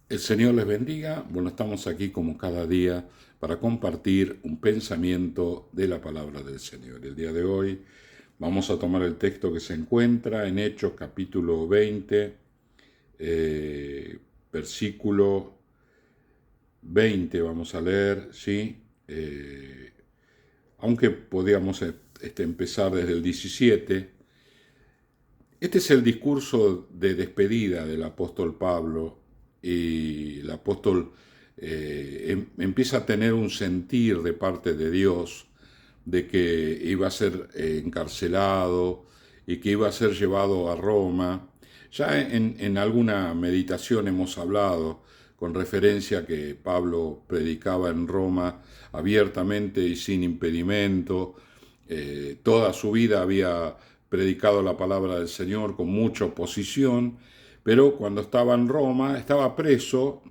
El Señor les bendiga. Bueno, estamos aquí como cada día para compartir un pensamiento de la palabra del Señor. El día de hoy vamos a tomar el texto que se encuentra en Hechos capítulo 20, versículo 20 vamos a leer, ¿sí? Aunque podíamos empezar desde el 17. Este es el discurso de despedida del apóstol Pablo y el apóstol empieza a tener un sentir de parte de Dios de que iba a ser encarcelado y que iba a ser llevado a Roma. Ya en alguna meditación hemos hablado con referencia a que Pablo predicaba en Roma abiertamente y sin impedimento. Toda su vida había predicado la palabra del Señor con mucha oposición, pero cuando estaba en Roma estaba preso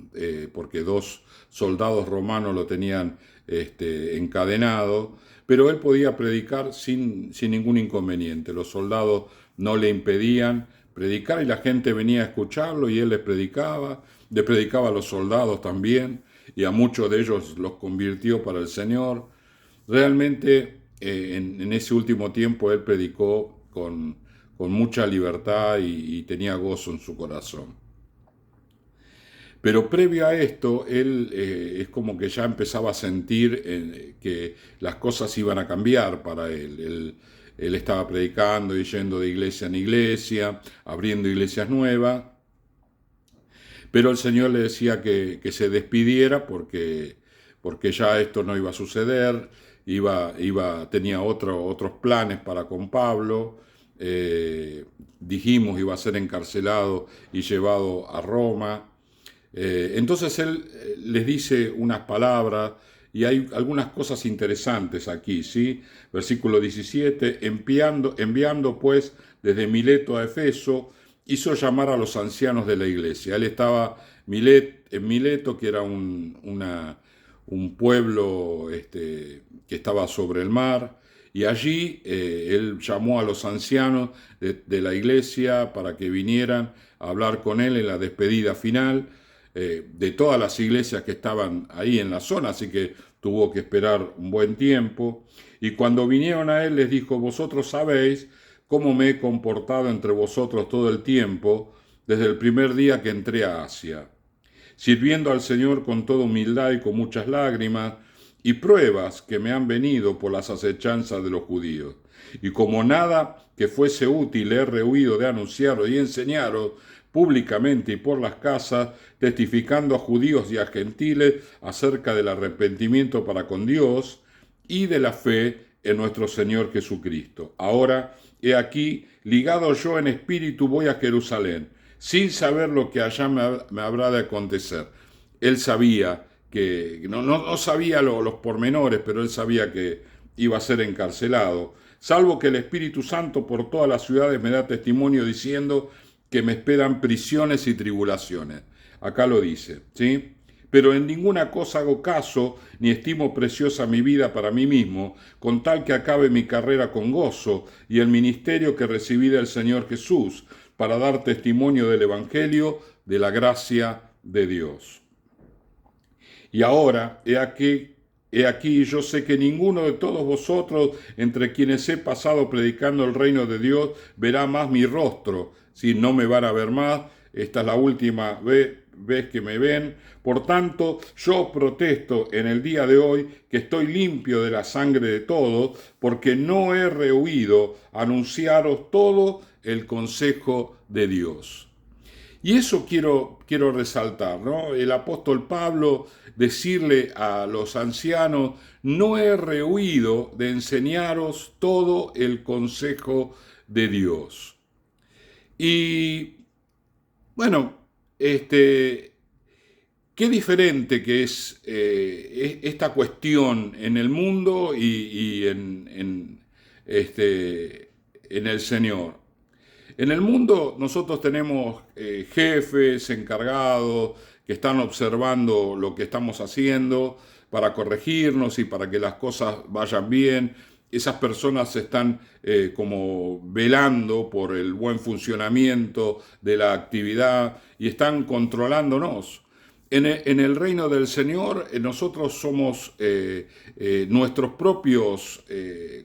porque dos soldados romanos lo tenían encadenado, pero él podía predicar sin ningún inconveniente. Los soldados no le impedían predicar y la gente venía a escucharlo y él le predicaba a los soldados también y a muchos de ellos los convirtió para el Señor. Realmente en ese último tiempo él predicó con mucha libertad y tenía gozo en su corazón. Pero previo a esto, él es como que ya empezaba a sentir que las cosas iban a cambiar para él. Él estaba predicando y yendo de iglesia en iglesia, abriendo iglesias nuevas, pero el Señor le decía que se despidiera porque ya esto no iba a suceder, tenía otros planes para con Pablo. Dijimos iba a ser encarcelado y llevado a Roma. Entonces él les dice unas palabras y hay algunas cosas interesantes aquí, ¿sí? Versículo 17, enviando pues desde Mileto a Efeso, hizo llamar a los ancianos de la iglesia. Él estaba en Mileto, que era un pueblo que estaba sobre el mar, y allí él llamó a los ancianos de la iglesia para que vinieran a hablar con él en la despedida final de todas las iglesias que estaban ahí en la zona, así que tuvo que esperar un buen tiempo. Y cuando vinieron a él les dijo, vosotros sabéis cómo me he comportado entre vosotros todo el tiempo, desde el primer día que entré a Asia, sirviendo al Señor con toda humildad y con muchas lágrimas, y pruebas que me han venido por las acechanzas de los judíos. Y como nada que fuese útil he rehuido de anunciaros y enseñaros públicamente y por las casas, testificando a judíos y a gentiles acerca del arrepentimiento para con Dios y de la fe en nuestro Señor Jesucristo. Ahora, he aquí, ligado yo en espíritu, voy a Jerusalén, sin saber lo que allá me habrá de acontecer. Él sabía que, no sabía los pormenores, pero él sabía que iba a ser encarcelado, salvo que el Espíritu Santo por todas las ciudades me da testimonio diciendo que me esperan prisiones y tribulaciones. Acá lo dice, ¿sí? Pero en ninguna cosa hago caso, ni estimo preciosa mi vida para mí mismo, con tal que acabe mi carrera con gozo y el ministerio que recibí del Señor Jesús, para dar testimonio del Evangelio de la gracia de Dios. Y ahora, he aquí, yo sé que ninguno de todos vosotros, entre quienes he pasado predicando el reino de Dios, verá más mi rostro, si no me van a ver más. Esta es la última vez que me ven. Por tanto, yo protesto en el día de hoy que estoy limpio de la sangre de todos, porque no he rehuido anunciaros todo el consejo de Dios. Y eso quiero resaltar, ¿no? El apóstol Pablo decirle a los ancianos, no he rehuido de enseñaros todo el consejo de Dios. Y bueno, qué diferente que es esta cuestión en el mundo y en el Señor. En el mundo nosotros tenemos jefes, encargados, que están observando lo que estamos haciendo para corregirnos y para que las cosas vayan bien. Esas personas están como velando por el buen funcionamiento de la actividad y están controlándonos. En el reino del Señor, nosotros somos nuestros propios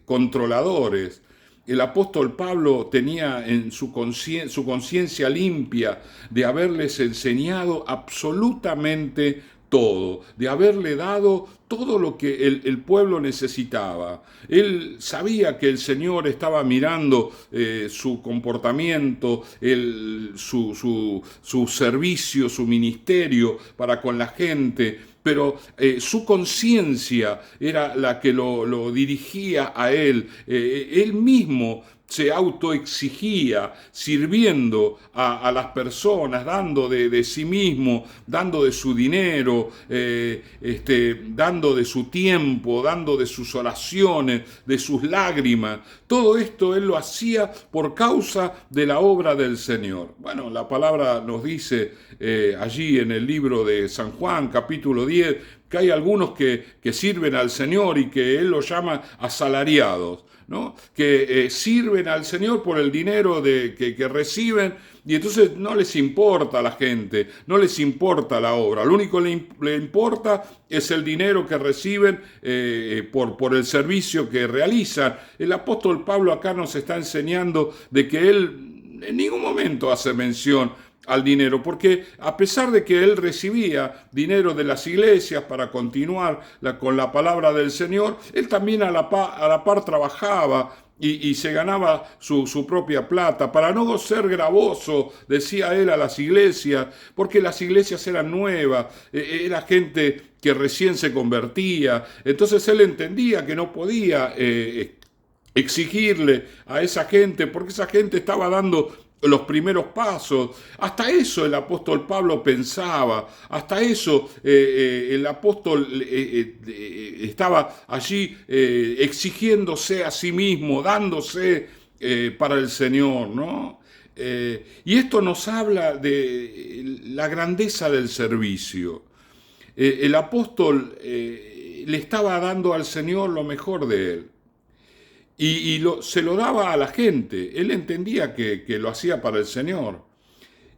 controladores. El apóstol Pablo tenía en su conciencia limpia de haberles enseñado absolutamente todo, de haberle dado todo lo que el pueblo necesitaba. Él sabía que el Señor estaba mirando su comportamiento, su servicio, su ministerio para con la gente, pero su conciencia era la que lo dirigía a él. Él mismo se autoexigía, sirviendo a las personas, dando de sí mismo, dando de su dinero, dando de su tiempo, dando de sus oraciones, de sus lágrimas. Todo esto él lo hacía por causa de la obra del Señor. Bueno, la palabra nos dice allí en el libro de San Juan, capítulo 10, que hay algunos que sirven al Señor y que él los llama asalariados, ¿no? Que sirven al Señor por el dinero que reciben, y entonces no les importa a la gente, no les importa la obra, lo único que le importa es el dinero que reciben por el servicio que realizan. El apóstol Pablo acá nos está enseñando de que él en ningún momento hace mención al dinero, porque a pesar de que él recibía dinero de las iglesias para continuar con la palabra del Señor, él también a la par trabajaba y se ganaba su propia plata, para no ser gravoso, decía él, a las iglesias, porque las iglesias eran nuevas, era gente que recién se convertía. Entonces él entendía que no podía exigirle a esa gente, porque esa gente estaba dando los primeros pasos. Hasta eso el apóstol Pablo pensaba, hasta eso el apóstol estaba allí exigiéndose a sí mismo, dándose para el Señor, ¿no? Y esto nos habla de la grandeza del servicio. El apóstol le estaba dando al Señor lo mejor de él. Se lo daba a la gente. Él entendía que lo hacía para el Señor.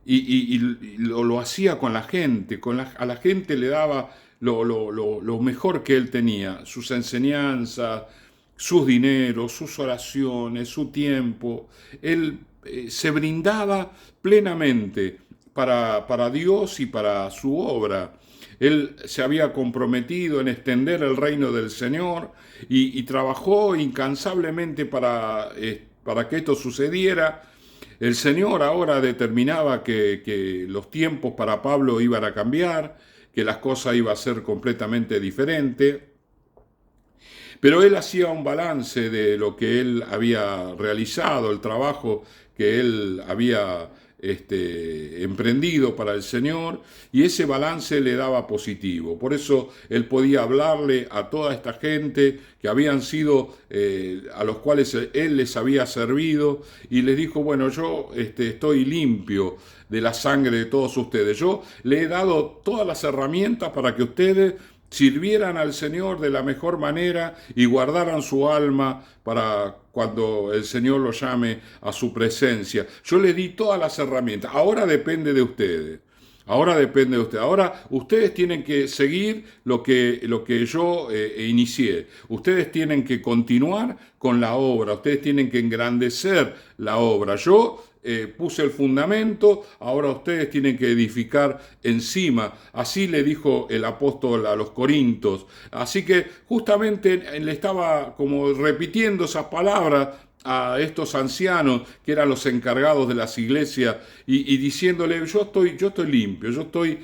Y lo hacía con la gente. A la gente le daba lo mejor que él tenía. Sus enseñanzas, sus dineros, sus oraciones, su tiempo. Él se brindaba plenamente para Dios y para su obra. Él se había comprometido en extender el reino del Señor y trabajó incansablemente para que esto sucediera. El Señor ahora determinaba que los tiempos para Pablo iban a cambiar, que las cosas iban a ser completamente diferentes. Pero él hacía un balance de lo que él había realizado, el trabajo que él había emprendido para el Señor, y ese balance le daba positivo. Por eso él podía hablarle a toda esta gente que habían sido, a los cuales él les había servido, y les dijo: bueno, yo estoy limpio de la sangre de todos ustedes. Yo le he dado todas las herramientas para que ustedes sirvieran al Señor de la mejor manera y guardaran su alma para cuando el Señor lo llame a su presencia. Yo les di todas las herramientas. Ahora depende de ustedes. Ahora depende de ustedes. Ahora ustedes tienen que seguir lo que yo inicié. Ustedes tienen que continuar con la obra. Ustedes tienen que engrandecer la obra. Yo puse el fundamento, ahora ustedes tienen que edificar encima. Así le dijo el apóstol a los Corintios. Así que justamente le estaba como repitiendo esas palabras a estos ancianos que eran los encargados de las iglesias y diciéndole: yo estoy limpio, yo estoy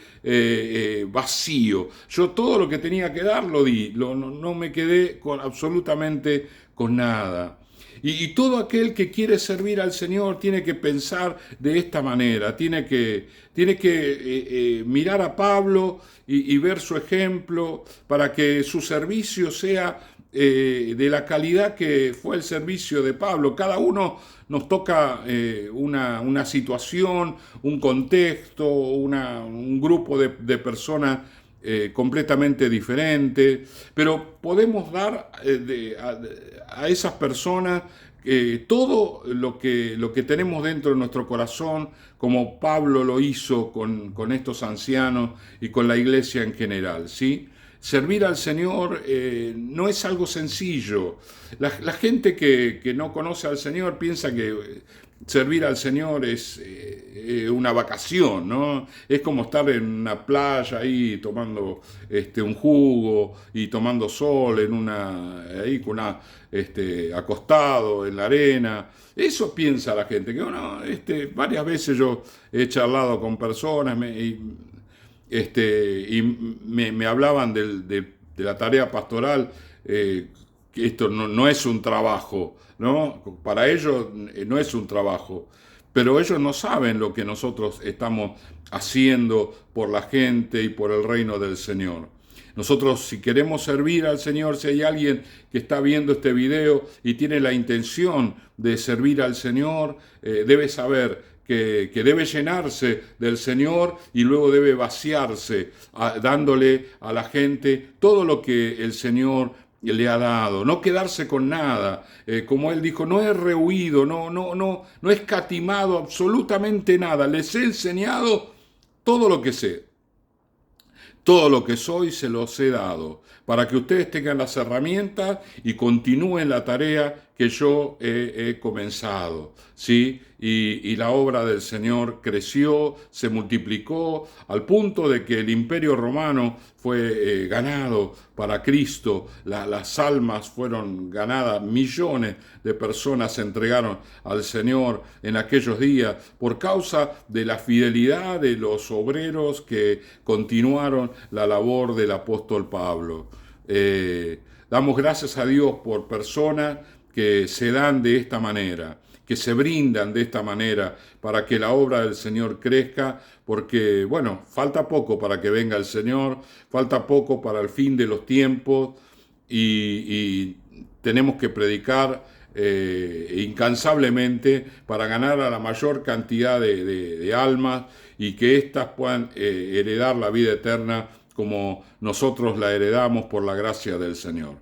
vacío, yo todo lo que tenía que dar lo di, no me quedé absolutamente con nada. Y todo aquel que quiere servir al Señor tiene que pensar de esta manera, tiene que mirar a Pablo y ver su ejemplo para que su servicio sea de la calidad que fue el servicio de Pablo. Cada uno nos toca una situación, un contexto, un grupo de personas completamente diferente, pero podemos dar a esas personas todo lo que tenemos dentro de nuestro corazón, como Pablo lo hizo con estos ancianos y con la iglesia en general, ¿sí? Servir al Señor no es algo sencillo. La gente que no conoce al Señor piensa que servir al Señor es una vacación, ¿no? Es como estar en una playa ahí tomando un jugo y tomando sol ahí con acostado en la arena. Eso piensa la gente, que bueno, varias veces yo he charlado con personas me hablaban de la tarea pastoral, que esto no es un trabajo, ¿no? Para ellos no es un trabajo, pero ellos no saben lo que nosotros estamos haciendo por la gente y por el reino del Señor. Nosotros, si queremos servir al Señor, si hay alguien que está viendo este video y tiene la intención de servir al Señor, debe saber que debe llenarse del Señor y luego debe vaciarse, dándole a la gente todo lo que el Señor le ha dado, no quedarse con nada. Como él dijo, no he rehuido, no he escatimado absolutamente nada, les he enseñado todo lo que sé. Todo lo que soy se los he dado, para que ustedes tengan las herramientas y continúen la tarea que yo he comenzado, ¿sí? Y la obra del Señor creció, se multiplicó, al punto de que el Imperio Romano fue ganado para Cristo, las almas fueron ganadas, millones de personas se entregaron al Señor en aquellos días por causa de la fidelidad de los obreros que continuaron la labor del apóstol Pablo. Damos gracias a Dios por personas que se dan de esta manera, que se brindan de esta manera para que la obra del Señor crezca, porque, bueno, falta poco para que venga el Señor, falta poco para el fin de los tiempos y tenemos que predicar incansablemente para ganar a la mayor cantidad de almas y que éstas puedan heredar la vida eterna como nosotros la heredamos por la gracia del Señor.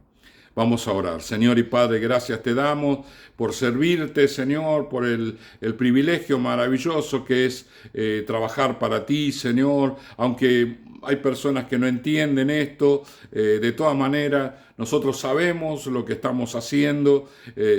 Vamos a orar. Señor y Padre, gracias te damos por servirte, Señor, por el privilegio maravilloso que es trabajar para ti, Señor, aunque hay personas que no entienden esto, de todas maneras nosotros sabemos lo que estamos haciendo,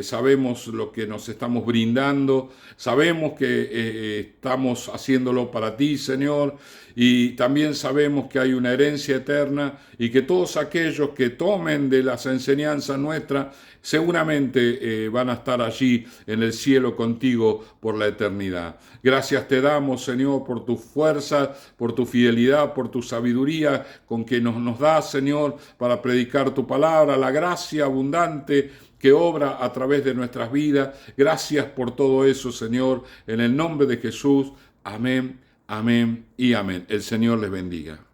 sabemos lo que nos estamos brindando, sabemos que estamos haciéndolo para ti, Señor, y también sabemos que hay una herencia eterna y que todos aquellos que tomen de las enseñanzas nuestras seguramente van a estar allí en el cielo contigo por la eternidad. Gracias te damos, Señor, por tu fuerza, por tu fidelidad, por tu sabiduría con que nos das, Señor, para predicar tu palabra, la gracia abundante que obra a través de nuestras vidas. Gracias por todo eso, Señor, en el nombre de Jesús. Amén, amén y amén. El Señor les bendiga.